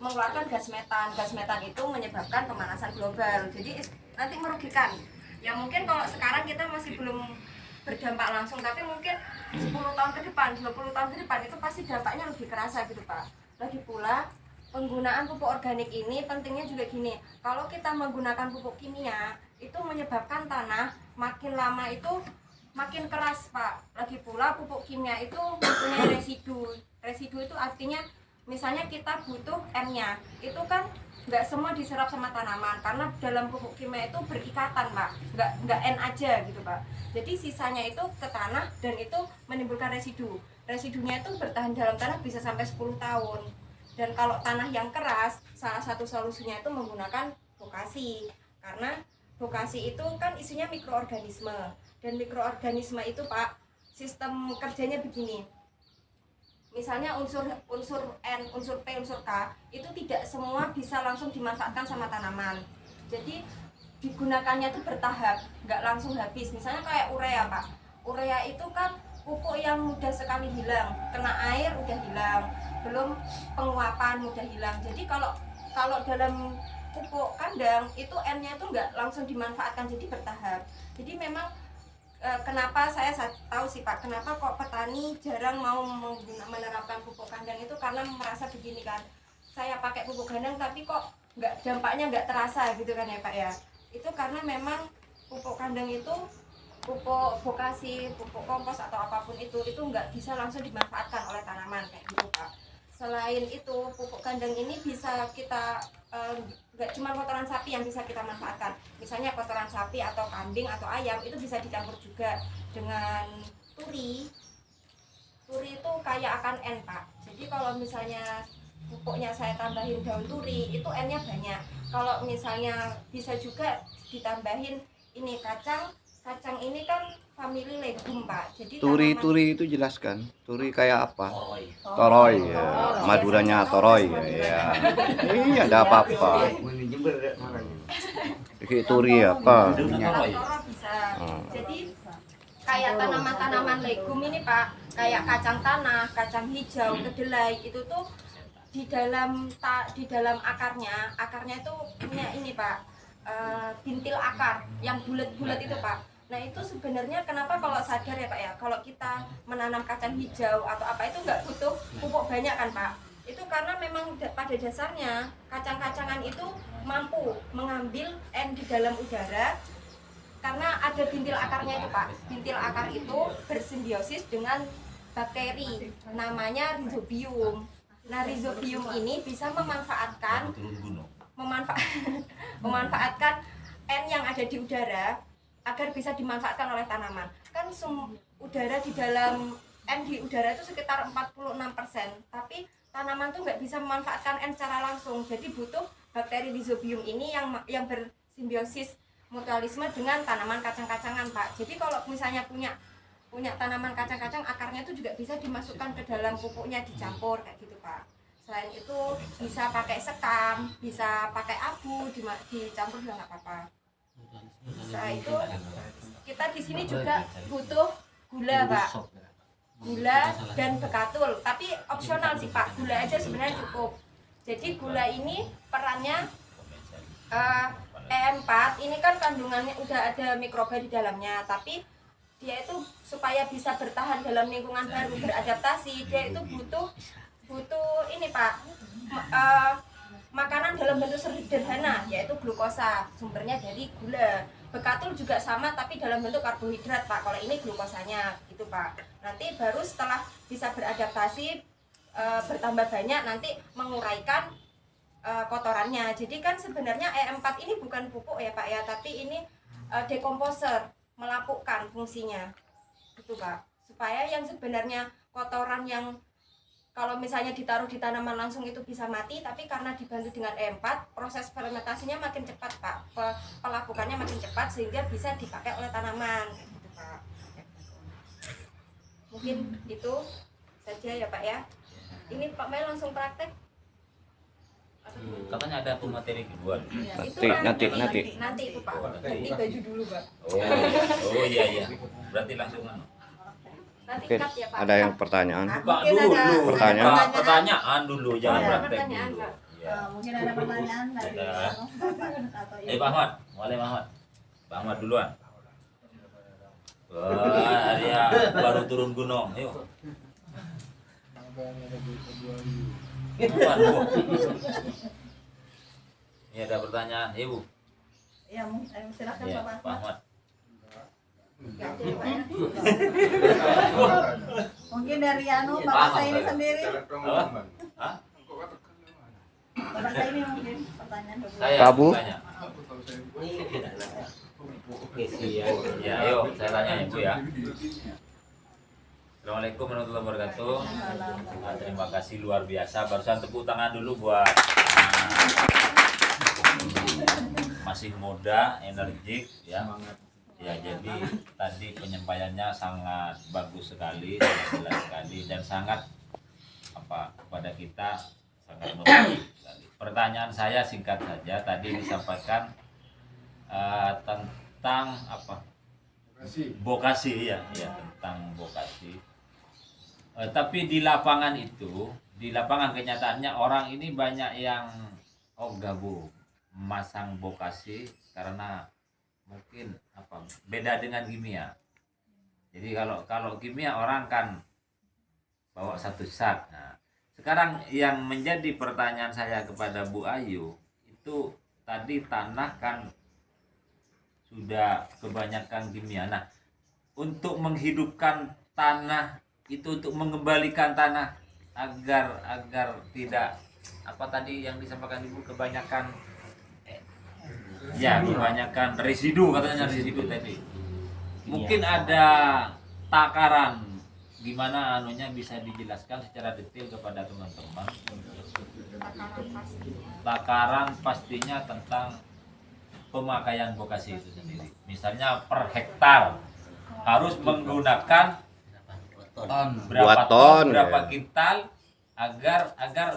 mengeluarkan gas metan. Gas metan itu menyebabkan pemanasan global. Jadi nanti merugikan. Ya mungkin kalau sekarang kita masih belum berdampak langsung, tapi mungkin 10 tahun ke depan, 20 tahun ke depan itu pasti dampaknya lebih kerasa gitu Pak. Lagi pula penggunaan pupuk organik ini pentingnya juga gini. Kalau kita menggunakan pupuk kimia itu menyebabkan tanah makin lama itu makin keras Pak. Lagi pula pupuk kimia itu mempunyai residu. Residu itu artinya misalnya kita butuh N-nya, itu kan nggak semua diserap sama tanaman karena dalam pupuk kimia itu berikatan Pak, nggak N aja gitu Pak. Jadi sisanya itu ke tanah dan itu menimbulkan residu. Residunya itu bertahan dalam tanah bisa sampai 10 tahun. Dan kalau tanah yang keras, salah satu solusinya itu menggunakan bokasi. Karena bokasi itu kan isinya mikroorganisme. Dan mikroorganisme itu Pak, sistem kerjanya begini. Misalnya unsur N, unsur P, unsur K itu tidak semua bisa langsung dimanfaatkan sama tanaman. Jadi digunakannya itu bertahap, nggak langsung habis. Misalnya kayak urea Pak. Urea itu kan pupuk yang mudah sekali hilang, kena air udah hilang, belum penguapan mudah hilang. Jadi kalau dalam pupuk kandang itu N-nya itu nggak langsung dimanfaatkan, jadi bertahap. Jadi memang kenapa saya tahu sih Pak, kenapa kok petani jarang mau menerapkan pupuk kandang itu karena merasa begini kan, saya pakai pupuk kandang tapi kok dampaknya nggak terasa gitu kan ya Pak ya. Itu karena memang pupuk kandang itu, pupuk bokasi, pupuk kompos atau apapun itu nggak bisa langsung dimanfaatkan oleh tanaman kayak gitu Pak. Selain itu pupuk kandang ini bisa kita nggak cuma kotoran sapi yang bisa kita manfaatkan. Misalnya kotoran sapi atau kambing atau ayam itu bisa dicampur juga dengan turi. Turi itu kaya akan N Pak. Jadi kalau misalnya pupuknya saya tambahin daun turi itu N-nya banyak. Kalau misalnya bisa juga ditambahin ini kacang ini kan family legum Pak. Jadi Turi itu jelaskan. Turi kayak apa? Toroy ya. Maduranya toroy ya. Iya, ada apa-apa. Turi apa? Toro bisa. Jadi kayak tanaman-tanaman legum ini Pak, kayak kacang tanah, kacang hijau, kedelai itu tuh di dalam akarnya itu punya ini Pak, bintil akar yang bulat-bulat itu Pak. Nah itu sebenarnya kenapa kalau sadar ya Pak ya, kalau kita menanam kacang hijau atau apa itu nggak butuh pupuk banyak kan Pak. Itu karena memang pada dasarnya kacang-kacangan itu mampu mengambil N di dalam udara karena ada bintil akarnya itu Pak. Bintil akar itu bersimbiosis dengan bakteri namanya Rhizobium. Nah Rhizobium ini bisa memanfaatkan N yang ada di udara agar bisa dimanfaatkan oleh tanaman. Kan udara di dalam N di udara itu sekitar 46%, tapi tanaman tuh nggak bisa memanfaatkan N secara langsung. Jadi butuh bakteri Rhizobium ini yang bersimbiosis mutualisme dengan tanaman kacang-kacangan Pak. Jadi kalau misalnya punya tanaman kacang-kacang, akarnya itu juga bisa dimasukkan ke dalam pupuknya, dicampur kayak gitu Pak. Selain itu bisa pakai sekam, bisa pakai abu, dicampur juga nggak apa-apa. Nah itu kita di sini juga butuh gula Pak, gula dan bekatul, tapi opsional sih Pak, gula aja sebenarnya cukup. Jadi gula ini perannya E4 ini kan kandungannya udah ada mikroba di dalamnya, tapi dia itu supaya bisa bertahan dalam lingkungan baru, beradaptasi, dia itu butuh ini Pak, makanan dalam bentuk sederhana yaitu glukosa, sumbernya dari gula. Bekatul juga sama tapi dalam bentuk karbohidrat Pak, kalau ini glukosanya gitu Pak. Nanti baru setelah bisa beradaptasi bertambah banyak nanti menguraikan kotorannya. Jadi kan sebenarnya E4 ini bukan pupuk ya Pak ya, tapi ini dekomposer, melapukan fungsinya gitu Pak, supaya yang sebenarnya kotoran yang kalau misalnya ditaruh di tanaman langsung itu bisa mati, tapi karena dibantu dengan E4 proses fermentasinya makin cepat Pak, pelapukannya makin cepat sehingga bisa dipakai oleh tanaman gitu Pak. Mungkin itu saja ya Pak ya. Ini Pak Mel langsung praktek. Katanya ada pemateri kedua. Ya, nanti itu Pak. Ganti baju dulu Pak. Oh iya. Berarti langsung Nanti Oke, cut ya Pak. ada yang pertanyaan? Buka dulu. Pertanyaan Pertanyaan dulu, jangan praktek Pertanyaan dulu. Pak. Iya. Ya. Mungkin ada pertanyaan dari Ada. atau Pak Ahmad, boleh Pak Ahmad. Pak Ahmad duluan. Wah, dia baru turun gunung. Yuk. Waduh. Ini ada pertanyaan, Ibu. Ya, silakan Ya, Pak Pak Ahmad. Ahmad. Nggak ada ya, Pak ya? Mungkin dari Bapak Ahmad, saya ini Pak. sendiri. Apa? Hah? Bapak saya ini mungkin pertanyaan kedua. Saya Kamu? tanya. Ya, ayo saya tanya Ibu ya. Assalamualaikum warahmatullahi wabarakatuh. Terima kasih luar biasa. Barusan tepuk tangan dulu buat masih muda, energik ya. Ya, jadi tadi penyampaiannya sangat bagus sekali, sangat jelas sekali dan sangat kepada kita sangat membantu sekali. Pertanyaan saya singkat saja, tadi disampaikan tentang vokasi ya, tentang vokasi. Tapi di lapangan kenyataannya orang ini banyak yang gabung masang vokasi karena mungkin beda dengan kimia. Jadi kalau kimia orang kan bawa satu sak. Nah, sekarang yang menjadi pertanyaan saya kepada Bu Ayu itu tadi tanah kan sudah kebanyakan kimia. Nah, untuk menghidupkan tanah itu, untuk mengembalikan tanah agar tidak tadi yang disampaikan Ibu kebanyakan residu, katanya residu tadi. Mungkin ada takaran gimana anunya, bisa dijelaskan secara detail kepada teman-teman. Takaran pastinya tentang pemakaian vokasi itu sendiri. Misalnya per hektar harus menggunakan berapa ton, berapa ya. kintal agar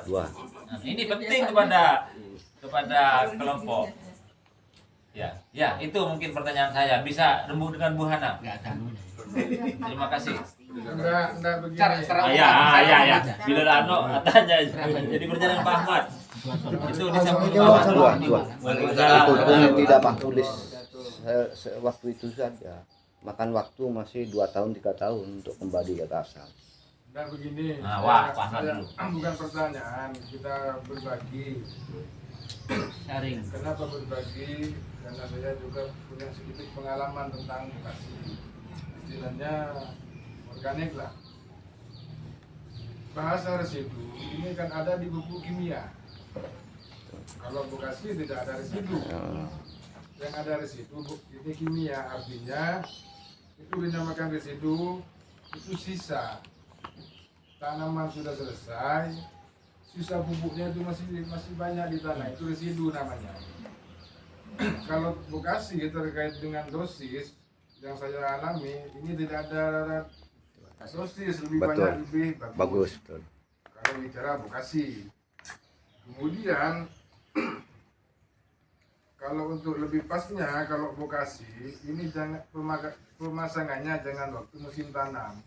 Dua. Nah, ini penting kepada kelompok. Ya, itu mungkin pertanyaan saya. Bisa rembuh dengan Bu Hana. Terima kasih. Enggak begini. Ya. Bila Lano tanya jadi pertanyaan Pak Ahmad. Itu disampaikan Pak Ahmad. Dua. Itu pun tidak Pak tulis waktu itu saja. Makan waktu masih 2 tahun 3 tahun untuk kembali ke asal. Enggak begini. Nah, wah, Pak Ahmad dulu. Bukan pertanyaan, kita berbagi. Sharing. Kenapa berbagi? Karena saya juga punya sedikit pengalaman tentang vokasi. Istilahnya organik lah. Bahasa residu ini kan ada di buku kimia. Kalau vokasi tidak ada residu. Yang ada residu ini kimia, artinya itu dinamakan residu, itu sisa. Tanaman sudah selesai, sisa pupuknya itu masih banyak di tanah, itu residu namanya. Kalau vokasi terkait dengan dosis yang saya alami, ini tidak ada dosis, lebih Betul. banyak lebih Bagus. Betul. kalau bicara vokasi. Kemudian kalau untuk lebih pasnya, kalau vokasi ini jangan pemasangannya jangan waktu musim tanam.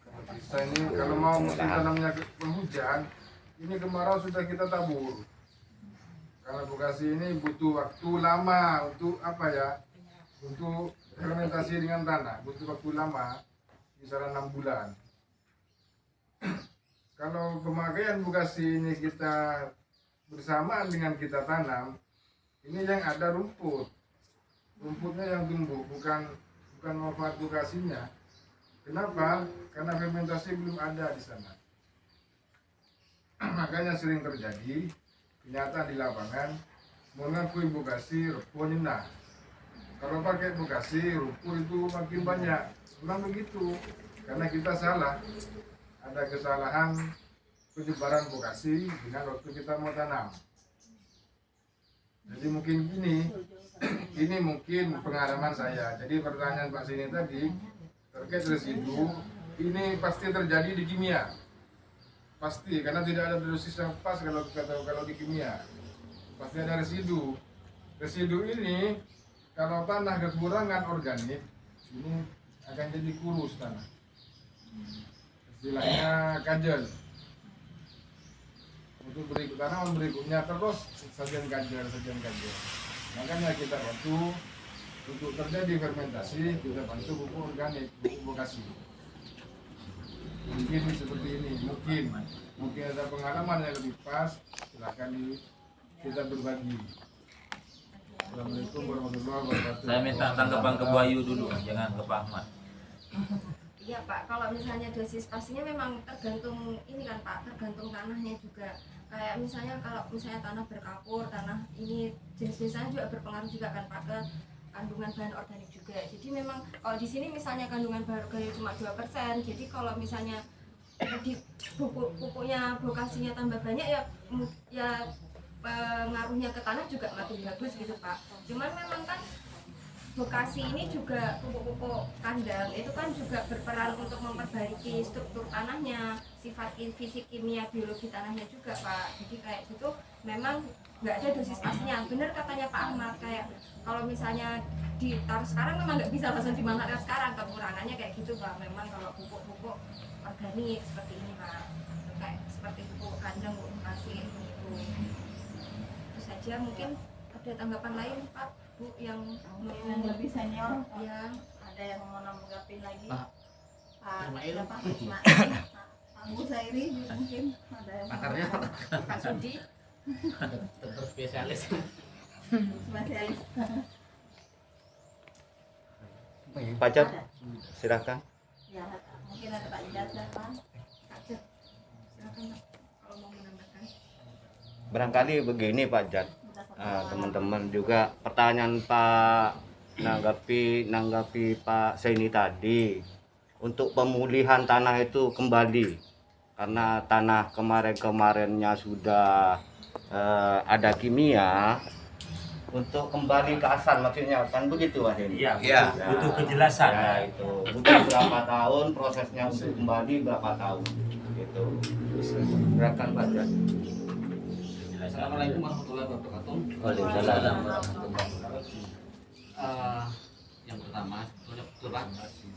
Kalau bisa ini kalau mau musim tanamnya penghujan, ini kemarau sudah kita tabur. Karena vokasi ini butuh waktu lama untuk untuk fermentasi dengan tanah, butuh waktu lama, kisaran 6 bulan. Kalau pemakaian vokasi ini kita bersamaan dengan kita tanam, ini yang ada rumputnya yang tumbuh, bukan manfaat vokasinya. Kenapa? Karena fermentasi belum ada di sana. Makanya sering terjadi kenyataan di lapangan mengakui vokasi rumput nyenah. Kalau pakai vokasi rumput itu makin banyak. Memang begitu, karena kita salah. Ada kesalahan penyebaran vokasi dengan waktu kita mau tanam. Jadi mungkin ini mungkin pengalaman saya. Jadi pertanyaan Pak Sini tadi terkait residu, ini pasti terjadi di kimia. Pasti, karena tidak ada dosis yang pas kalau di kimia. Pasti ada residu. Residu ini kalau tanah kekurangan organik, ini akan jadi kurus tanah. Istilahnya kajel. Untuk itu tanaman berikutnya terus sajian ganjar. Makanya kita bantu untuk terjadi fermentasi, kita bantu pupuk organik, pupuk bokasi. Mungkin seperti ini, mungkin ada pengalaman yang lebih pas, silakan kita berbagi. Assalamualaikum warahmatullahi wabarakatuh. Saya minta tanggapan ke Bu Ayu dulu, jangan ke Pak Ahmad. Iya Pak, kalau misalnya dosis pastinya memang tergantung ini kan Pak, tergantung tanahnya juga. Kayak misalnya kalau misalnya tanah berkapur, tanah ini jenis-jenisnya juga berpengaruh juga kan Pak ke kandungan bahan organik juga. Jadi memang kalau di sini misalnya kandungan bahan organik cuma 2%, jadi kalau misalnya di pupuknya bokasinya tambah banyak ya pengaruhnya ke tanah juga makin bagus gitu Pak. Cuman memang kan bokasi ini juga pupuk-pupuk kandang itu kan juga berperan untuk memperbaiki struktur tanahnya, sifat fisik kimia biologi tanahnya juga Pak. Jadi kayak gitu memang nggak ada dosis pastinya. Bener katanya Pak Ahmad, kayak kalau misalnya ditaruh sekarang memang nggak bisa langsung dimanfaatkan sekarang, kekurangannya kayak gitu Pak. Memang kalau pupuk-pupuk organik seperti ini Pak, kayak seperti pupuk kandang, pupuk bokasi gitu. Itu saja. Mungkin ada tanggapan lain Pak Bu yang yang lebih senior, ya ada yang mau nanggapin lagi? Pak Ismail. siapa? Pak Musairi mungkin ada yang Pakarnya Pak Sudi. dokter spesialis. spesialis. Pak Jat, Ada. silakan. Ya, mungkin ada Pak Jat dan Pak. Silakan Pak kalau mau menambahkan. Barangkali begini Pak Jat, teman-teman juga pertanyaan Pak nanggapi Pak Saini tadi untuk pemulihan tanah itu kembali karena tanah kemarinnya sudah ada kimia untuk kembali ke asal maksudnya kan begitu Mas Saini? Iya, butuh kejelasan. Ya, itu butuh berapa tahun prosesnya untuk kembali berapa tahun gitu. Silakan Pak Jat. Assalamualaikum warahmatullahi wabarakatuh. Waalaikumsalam. Yang pertama, sebetulnya betul Pak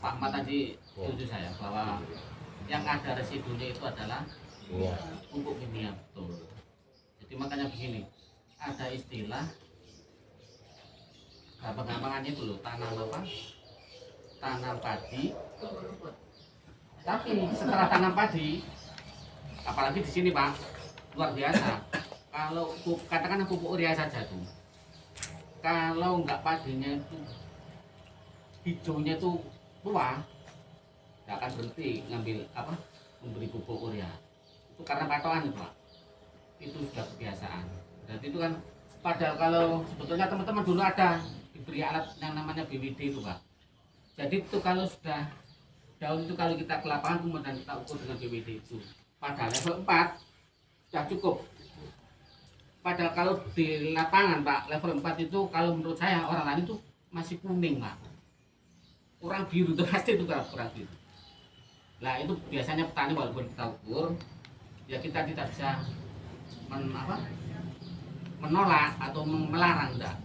Ahmad tadi setuju saya bahwa yang ada residunya itu adalah pupuk kimia, betul. Jadi makanya begini, ada istilah gampangannya itu loh, tanam apa? Tanam padi. Tapi setelah tanam padi, apalagi di sini Pak, luar biasa. Kalau katakanlah pupuk urea saja tuh, kalau nggak padinya itu hijaunya tuh tua, nggak akan berhenti ngambil apa memberi pupuk urea. Itu karena patokan itu Pak, itu sudah kebiasaan. Dan itu kan padahal kalau sebetulnya teman-teman dulu ada diberi alat yang namanya BWD itu Pak. Jadi itu kalau sudah daun itu kalau kita ke lapangan kemudian kita ukur dengan BWD itu, padahal level 4 sudah cukup. Padahal kalau di lapangan Pak, level 4 itu kalau menurut saya orang lain itu masih kuning Pak. Kurang biru itu pasti itu kurang biru. Nah itu biasanya petani walaupun kita ukur, ya kita tidak bisa menolak atau melarang enggak.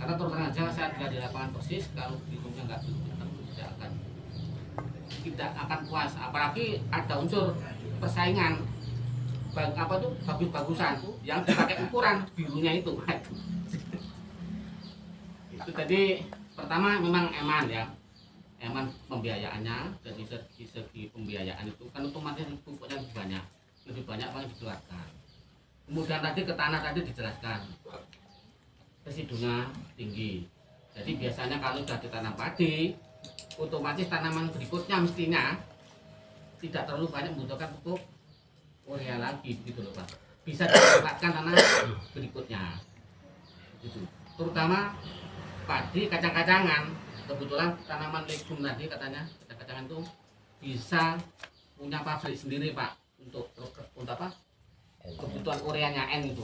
Karena terus terang aja saya tidak di lapangan persis, kalau birunya enggak biru tidak akan puas. Apalagi ada unsur persaingan apa tuh bagus-bagusan yang dipakai ukuran birunya itu. Itu tadi pertama memang eman ya, eman pembiayaannya. Dari segi pembiayaan itu kan otomatis pupuknya lebih banyak apa yang dikeluarkan. Kemudian tadi ke tanah tadi dijelaskan residunya tinggi. Jadi biasanya kalau sudah ditanam padi, otomatis tanaman berikutnya mestinya tidak terlalu banyak membutuhkan pupuk urea lagi begitu loh Pak. Bisa dimanfaatkan tanah berikutnya. Gitu. Terutama padi, kacang-kacangan. Kebetulan tanaman legum tadi katanya kacang-kacangan itu bisa punya pabrik sendiri Pak untuk apa? Kebutuhan ureanya N itu.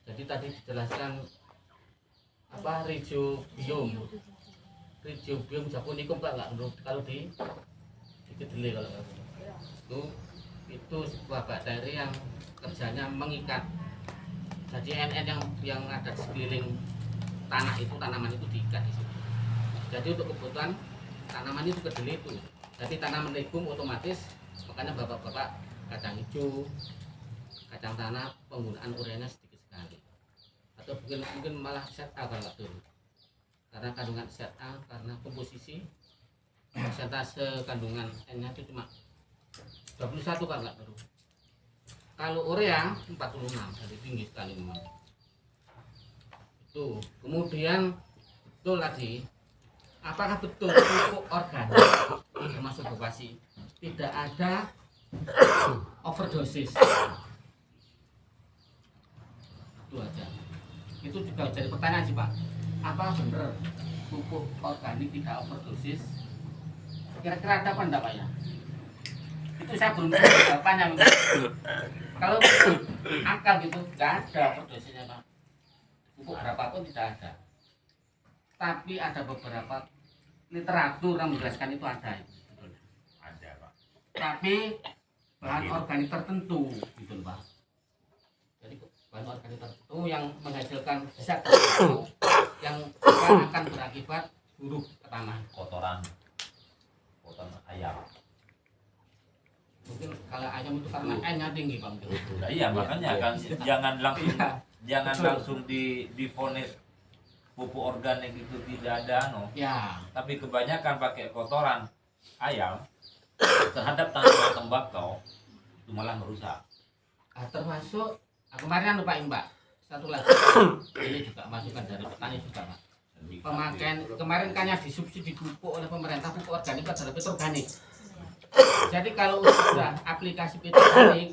Jadi tadi dijelaskan apa rhizobium japonicum Pak, nggak kalau di kedelai kalau itu sebuah bakteri yang kerjanya mengikat. Jadi NN yang ada di sekeliling tanah itu, tanaman itu diikat di situ. Jadi untuk kebutuhan tanaman itu kedelai itu. Jadi tanaman legum otomatis, makanya bapak-bapak kacang hijau, kacang tanah penggunaan ureanya sedikit sekali, atau mungkin malah ZA kalau nggak turun, karena kandungan ZA karena komposisi persentase kandungan N-nya itu cuma 21 kalau nggak turun. Kalau urea 46, jadi tinggi sekali memang. Itu kemudian betul lagi, apakah betul pupuk organik termasuk bokasi tidak ada overdosis? Itu aja. Itu juga jadi pertanyaan sih Pak. Apa benar pupuk organik tidak overdosis? Kira-kira ada apa enggak Pak ya? Itu saya belum tahu jawabannya. Kalau akal gitu nggak ada overdosisnya Pak. Pupuk berapapun tidak ada. Tapi ada beberapa literatur yang menjelaskan itu ada. Ada Pak. Tapi bahan organik tertentu gitu Pak. Jadi bahan organik tertentu yang menghasilkan zat tertentu yang akan berakibat buruk ke tanah. Kotoran ayam. Mungkin kalau ayam itu karena N-nya tinggi Pak. Nah, iya makanya kan jangan langsung divonis pupuk organik itu tidak ada Ya, tapi kebanyakan pakai kotoran ayam terhadap tanaman tembakau itu malah merusak. termasuk kemarin lupa Mbak. Satu lagi ini juga masukan dari petani juga Pak. Pemakaian kemarin kan yang disubsidi pupuk oleh pemerintah pupuk organik adalah pupuk organik. Jadi kalau sudah aplikasi pupuk organik